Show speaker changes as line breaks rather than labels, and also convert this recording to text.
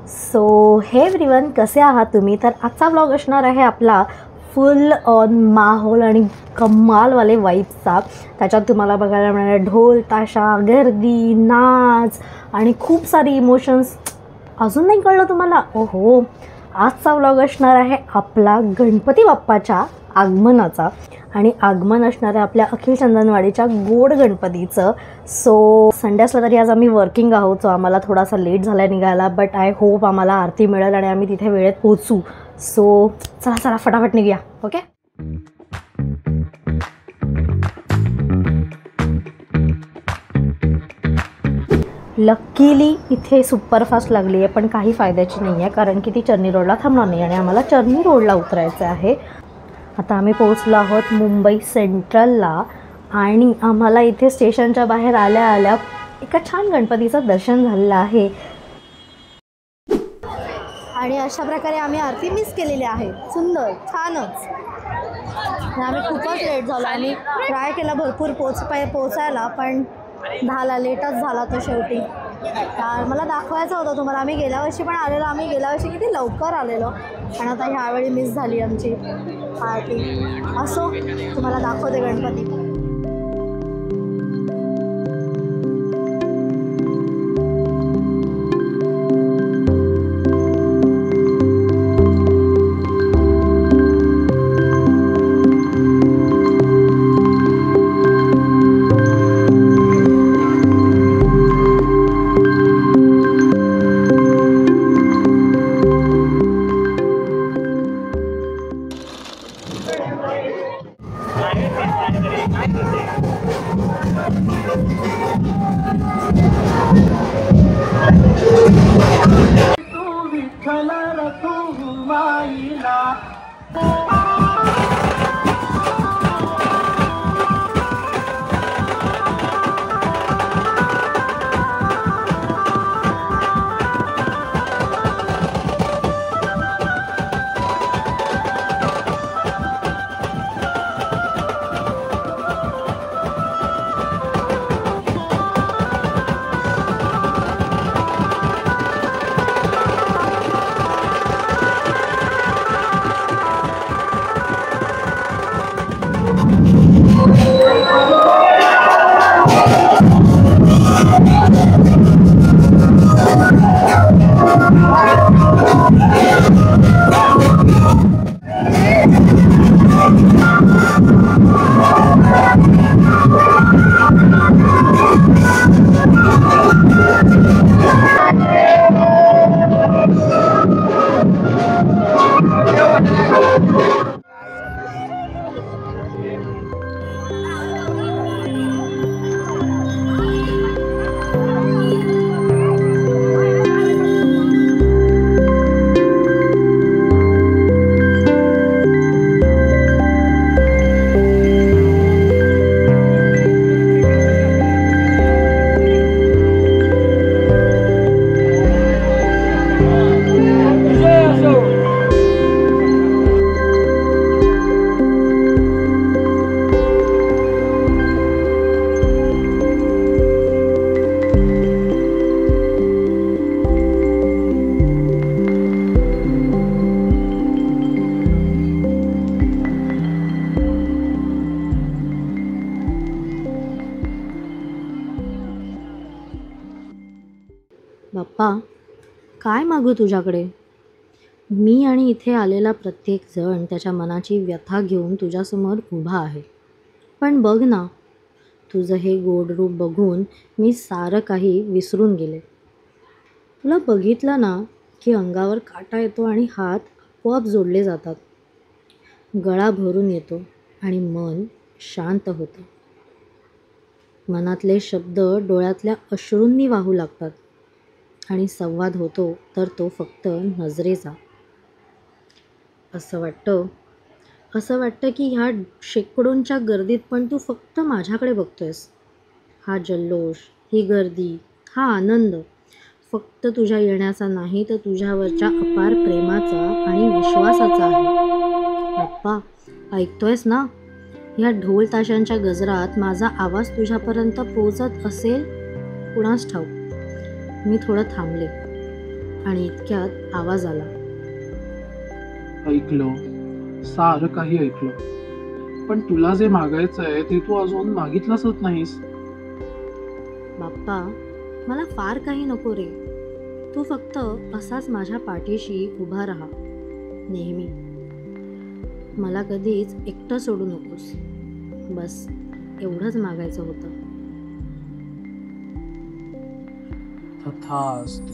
So हे everyone, कसे आहात तुम्ही? तर आजचा व्लॉग असणार आहे आपला फुल ऑन माहोल आणि कमालवाले वाईब्सचा. त्याच्यात तुम्हाला बघायला मिळणार ढोल ताशा, गर्दी, नाच आणि खूप सारी इमोशन्स. अजून नाही कळलं तुम्हाला? ओहो, आजचा व्लॉग असणार आहे आपला गणपती बाप्पाच्या आगमनाचा आणि आगमन असणार आहे आपल्या अखिल चंदनवाडीच्या गोड गणपतीचं. सो संडे असला तरी आज आम्ही वर्किंग आहोत, सो आम्हाला थोडासा लेट झाला आहे निघायला, बट आय होप आम्हाला आरती मिळेल आणि आम्ही तिथे वेळेत पोहोचू. सो चला चला फटाफट निघूया. ओके. लकीली इथे सुपरफास्ट लागली आहे, पण काही फायद्याची नाही आहे, कारण की ती चर्नी रोडला थांबणार नाही आणि आम्हाला चर्नी रोडला उतरायचं आहे. आता आम्ही पोहोचलो आहोत मुंबई सेंट्रलला आणि आम्हाला इथे स्टेशनच्या बाहेर आल्या आल्या एका छान गणपतीचं दर्शन झालेलं आहे आणि अशा प्रकारे आम्ही आरती मिस केलेली आहे. सुंदर, छानच. आम्ही खूपच लेट झालो आणि ट्राय केला भरपूर पोचायला, पण झाला, लेटच झाला तो शेवटी. मला दाखवायचं होतं तुम्हाला. आम्ही गेल्या वर्षी पण आलेलो, आम्ही गेल्या वर्षी किती लवकर आलेलो आणि आता ह्यावेळी मिस झाली आमची पार्टी. असो, तुम्हाला दाखवते गणपती. बाप्पा, काय मागू तुझ्याकडे? मी आणि इथे आलेला प्रत्येक जण त्याच्या मनाची व्यथा घेऊन तुझ्यासमोर उभा आहे. पण बघ ना, तुझं हे गोड रूप बघून मी सारं काही विसरून गेले. तुला बघितलं ना की अंगावर काटा येतो आणि हात आपोआप जोडले जातात. गळा भरून येतो आणि मन शांत होतं. मनातले शब्द डोळ्यातल्या अश्रूंनी वाहू लागतात आणि संवाद होतो तर तो फक्त नजरेचा. असं वाटतं की ह्या शेकडोंच्या गर्दीत पण तू फक्त माझ्याकडे बघतोयस. हा जल्लोष, ही गर्दी, हा आनंद फक्त तुझ्या येण्याचा नाही, तर तुझ्यावरच्या अपार प्रेमाचा आणि विश्वासाचा आहे. बाप्पा, ऐकतोयस ना? ह्या ढोल ताशांच्या गजरात माझा आवाज तुझ्यापर्यंत पोहोचत असेल कुणास ठाऊक. मी थोडं थांबले आणि इतक्यात आवाज आला.
ऐकलं, सारं काही ऐकलं, पण तुला जे मागायचंय ते तू अजून मागितलंसच नाहीस.
बाप्पा, मला फार काही नको रे. तू फक्त असाच माझ्या पाठीशी उभा राहा नेहमी. मला कधीच एकटं सोडू नकोस. बस एवढंच मागायचं होतं.
तथास्तु.